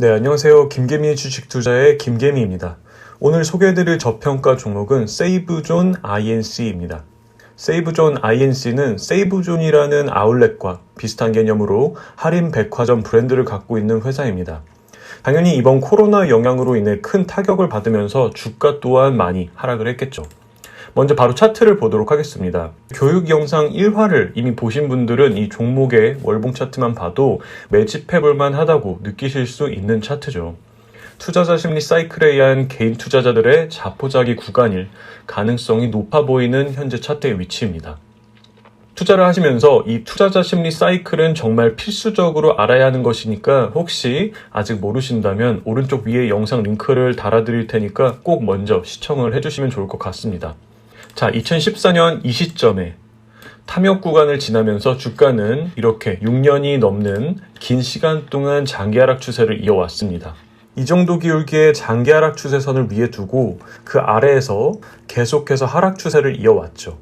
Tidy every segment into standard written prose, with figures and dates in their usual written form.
네, 안녕하세요. 김개미 주식투자의 김개미입니다. 오늘 소개해드릴 저평가 종목은 세이브존 INC입니다. 세이브존 INC는 세이브존이라는 아울렛과 비슷한 개념으로 할인 백화점 브랜드를 갖고 있는 회사입니다. 당연히 이번 코로나 영향으로 인해 큰 타격을 받으면서 주가 또한 많이 하락을 했겠죠. 먼저 바로 차트를 보도록 하겠습니다. 교육 영상 1화를 이미 보신 분들은 이 종목의 월봉 차트만 봐도 매집해볼만 하다고 느끼실 수 있는 차트죠. 투자자 심리 사이클에 의한 개인 투자자들의 자포자기 구간일 가능성이 높아 보이는 현재 차트의 위치입니다. 투자를 하시면서 이 투자자 심리 사이클은 정말 필수적으로 알아야 하는 것이니까 혹시 아직 모르신다면 오른쪽 위에 영상 링크를 달아드릴 테니까 꼭 먼저 시청을 해주시면 좋을 것 같습니다. 자, 2014년 이 시점에 탐욕 구간을 지나면서 주가는 이렇게 6년이 넘는 긴 시간 동안 장기 하락 추세를 이어왔습니다. 이 정도 기울기의 장기 하락 추세선을 위에 두고 그 아래에서 계속해서 하락 추세를 이어왔죠.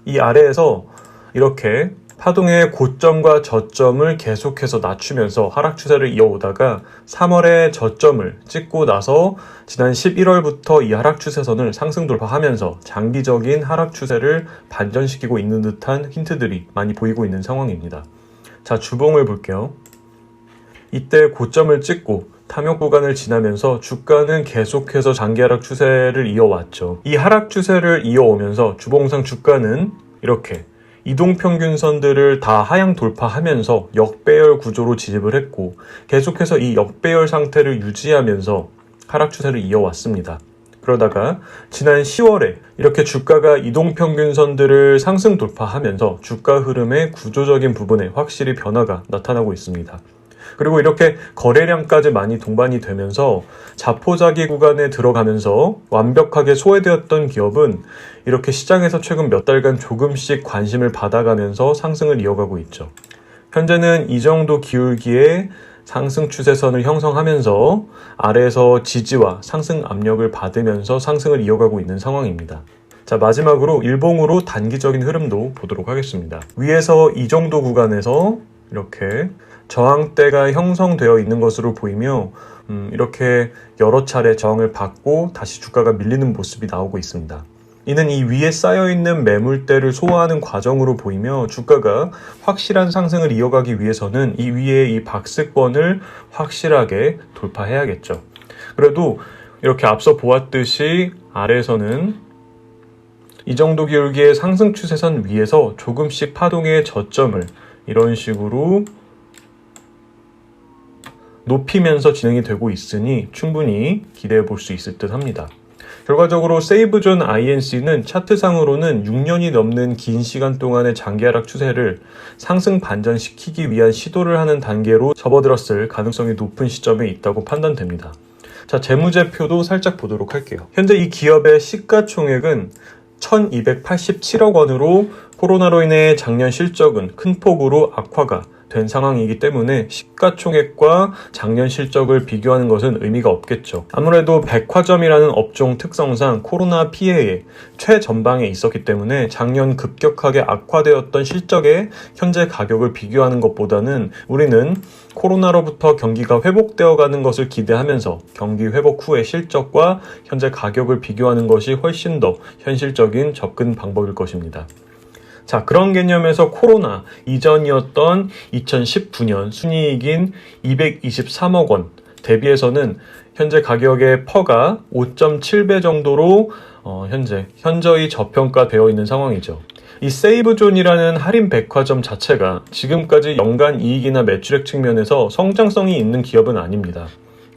이 아래에서 이렇게 파동의 고점과 저점을 계속해서 낮추면서 하락 추세를 이어오다가 3월에 저점을 찍고 나서 지난 11월부터 이 하락 추세선을 상승 돌파하면서 장기적인 하락 추세를 반전시키고 있는 듯한 힌트들이 많이 보이고 있는 상황입니다. 자, 주봉을 볼게요. 이때 고점을 찍고 탐욕 구간을 지나면서 주가는 계속해서 장기 하락 추세를 이어왔죠. 이 하락 추세를 이어오면서 주봉상 주가는 이렇게 이동평균선들을 다 하향 돌파하면서 역배열 구조로 진입을 했고 계속해서 이 역배열 상태를 유지하면서 하락 추세를 이어왔습니다. 그러다가 지난 10월에 이렇게 주가가 이동평균선들을 상승 돌파하면서 주가 흐름의 구조적인 부분에 확실히 변화가 나타나고 있습니다. 그리고 이렇게 거래량까지 많이 동반이 되면서 자포자기 구간에 들어가면서 완벽하게 소외되었던 기업은 이렇게 시장에서 최근 몇 달간 조금씩 관심을 받아가면서 상승을 이어가고 있죠. 현재는 이 정도 기울기의 상승 추세선을 형성하면서 아래에서 지지와 상승 압력을 받으면서 상승을 이어가고 있는 상황입니다. 자, 마지막으로 일봉으로 단기적인 흐름도 보도록 하겠습니다. 위에서 이 정도 구간에서 이렇게 저항대가 형성되어 있는 것으로 보이며 이렇게 여러 차례 저항을 받고 다시 주가가 밀리는 모습이 나오고 있습니다. 이는 이 위에 쌓여있는 매물대를 소화하는 과정으로 보이며 주가가 확실한 상승을 이어가기 위해서는 이 위에 이 박스권을 확실하게 돌파해야겠죠. 그래도 이렇게 앞서 보았듯이 아래에서는 이 정도 기울기의 상승 추세선 위에서 조금씩 파동의 저점을 이런 식으로 높이면서 진행이 되고 있으니 충분히 기대해 볼 수 있을 듯 합니다. 결과적으로 세이브존 INC는 차트상으로는 6년이 넘는 긴 시간 동안의 장기 하락 추세를 상승 반전시키기 위한 시도를 하는 단계로 접어들었을 가능성이 높은 시점에 있다고 판단됩니다. 자, 재무제표도 살짝 보도록 할게요. 현재 이 기업의 시가총액은 1287억 원으로 코로나로 인해 작년 실적은 큰 폭으로 악화가 된 상황이기 때문에 시가총액과 작년 실적을 비교하는 것은 의미가 없겠죠. 아무래도 백화점이라는 업종 특성상 코로나 피해의 최전방에 있었기 때문에 작년 급격하게 악화되었던 실적의 현재 가격을 비교하는 것보다는 우리는 코로나로부터 경기가 회복되어 가는 것을 기대하면서 경기 회복 후의 실적과 현재 가격을 비교하는 것이 훨씬 더 현실적인 접근 방법일 것입니다. 자, 그런 개념에서 코로나 이전이었던 2019년 순이익인 223억 원 대비해서는 현재 가격의 퍼가 5.7배 정도로 현저히 저평가되어 있는 상황이죠. 이 세이브존이라는 할인 백화점 자체가 지금까지 연간 이익이나 매출액 측면에서 성장성이 있는 기업은 아닙니다.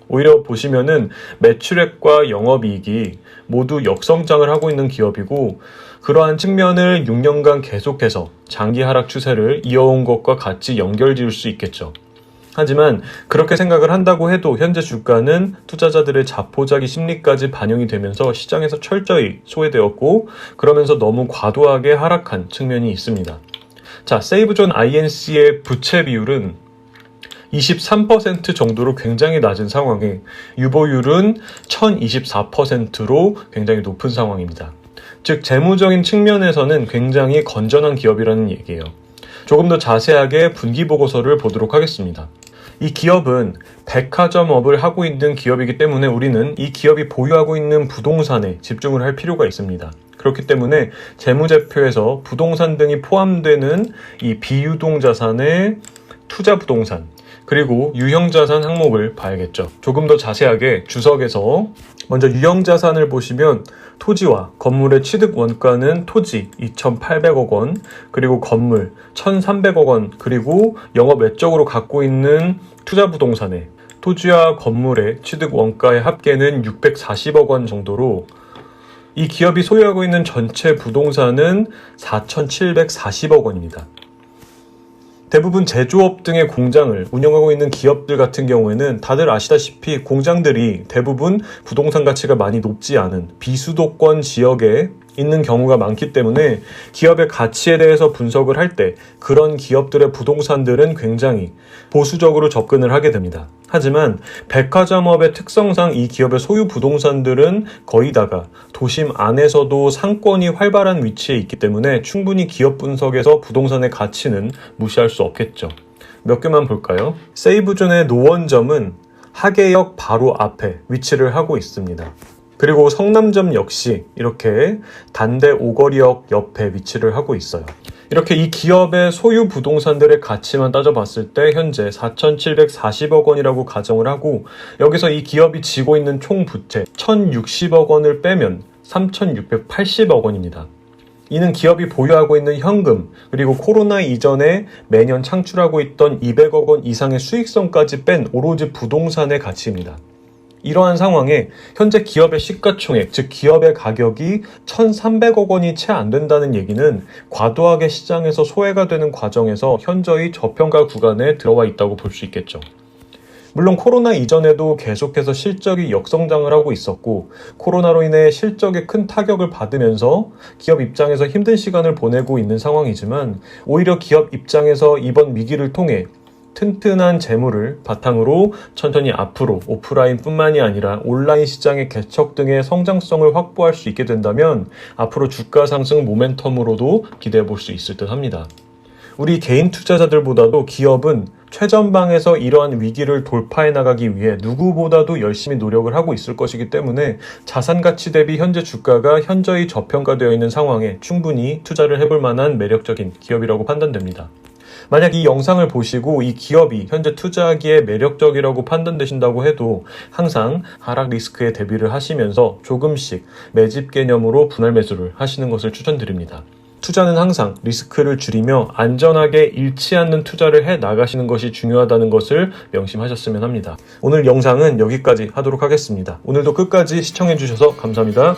오히려 보시면은 매출액과 영업이익이 모두 역성장을 하고 있는 기업이고 그러한 측면을 6년간 계속해서 장기 하락 추세를 이어온 것과 같이 연결지을 수 있겠죠. 하지만 그렇게 생각을 한다고 해도 현재 주가는 투자자들의 자포자기 심리까지 반영이 되면서 시장에서 철저히 소외되었고 그러면서 너무 과도하게 하락한 측면이 있습니다. 자, 세이브존 INC의 부채 비율은 23% 정도로 굉장히 낮은 상황에 유보율은 1024%로 굉장히 높은 상황입니다. 즉 재무적인 측면에서는 굉장히 건전한 기업이라는 얘기예요. 조금 더 자세하게 분기보고서를 보도록 하겠습니다. 이 기업은 백화점업을 하고 있는 기업이기 때문에 우리는 이 기업이 보유하고 있는 부동산에 집중을 할 필요가 있습니다. 그렇기 때문에 재무제표에서 부동산 등이 포함되는 이 비유동자산의 투자부동산 그리고 유형자산 항목을 봐야겠죠. 조금 더 자세하게 주석에서 먼저 유형자산을 보시면 토지와 건물의 취득 원가는 토지 2,800억 원, 그리고 건물 1,300억 원, 그리고 영업 외적으로 갖고 있는 투자부동산의 토지와 건물의 취득 원가의 합계는 640억 원 정도로 이 기업이 소유하고 있는 전체 부동산은 4,740억 원입니다. 대부분 제조업 등의 공장을 운영하고 있는 기업들 같은 경우에는 다들 아시다시피 공장들이 대부분 부동산 가치가 많이 높지 않은 비수도권 지역에 있는 경우가 많기 때문에 기업의 가치에 대해서 분석을 할 때 그런 기업들의 부동산들은 굉장히 보수적으로 접근을 하게 됩니다. 하지만 백화점업의 특성상 이 기업의 소유 부동산들은 거의 다가 도심 안에서도 상권이 활발한 위치에 있기 때문에 충분히 기업 분석에서 부동산의 가치는 무시할 수 없겠죠. 몇 개만 볼까요? 세이브존의 노원점은 하계역 바로 앞에 위치를 하고 있습니다. 그리고 성남점 역시 이렇게 단대 오거리역 옆에 위치를 하고 있어요. 이렇게 이 기업의 소유 부동산들의 가치만 따져봤을 때 현재 4,740억 원이라고 가정을 하고 여기서 이 기업이 지고 있는 총 부채 1,060억 원을 빼면 3,680억 원입니다. 이는 기업이 보유하고 있는 현금 그리고 코로나 이전에 매년 창출하고 있던 200억 원 이상의 수익성까지 뺀 오로지 부동산의 가치입니다. 이러한 상황에 현재 기업의 시가총액, 즉 기업의 가격이 1,300억 원이 채 안 된다는 얘기는 과도하게 시장에서 소외가 되는 과정에서 현저히 저평가 구간에 들어와 있다고 볼 수 있겠죠. 물론 코로나 이전에도 계속해서 실적이 역성장을 하고 있었고 코로나로 인해 실적에 큰 타격을 받으면서 기업 입장에서 힘든 시간을 보내고 있는 상황이지만 오히려 기업 입장에서 이번 위기를 통해 튼튼한 재물을 바탕으로 천천히 앞으로 오프라인뿐만이 아니라 온라인 시장의 개척 등의 성장성을 확보할 수 있게 된다면 앞으로 주가 상승 모멘텀으로도 기대해 볼 수 있을 듯 합니다. 우리 개인 투자자들보다도 기업은 최전방에서 이러한 위기를 돌파해 나가기 위해 누구보다도 열심히 노력을 하고 있을 것이기 때문에 자산 가치 대비 현재 주가가 현저히 저평가되어 있는 상황에 충분히 투자를 해볼 만한 매력적인 기업이라고 판단됩니다. 만약 이 영상을 보시고 이 기업이 현재 투자하기에 매력적이라고 판단되신다고 해도 항상 하락 리스크에 대비를 하시면서 조금씩 매집 개념으로 분할 매수를 하시는 것을 추천드립니다. 투자는 항상 리스크를 줄이며 안전하게 잃지 않는 투자를 해 나가시는 것이 중요하다는 것을 명심하셨으면 합니다. 오늘 영상은 여기까지 하도록 하겠습니다. 오늘도 끝까지 시청해 주셔서 감사합니다.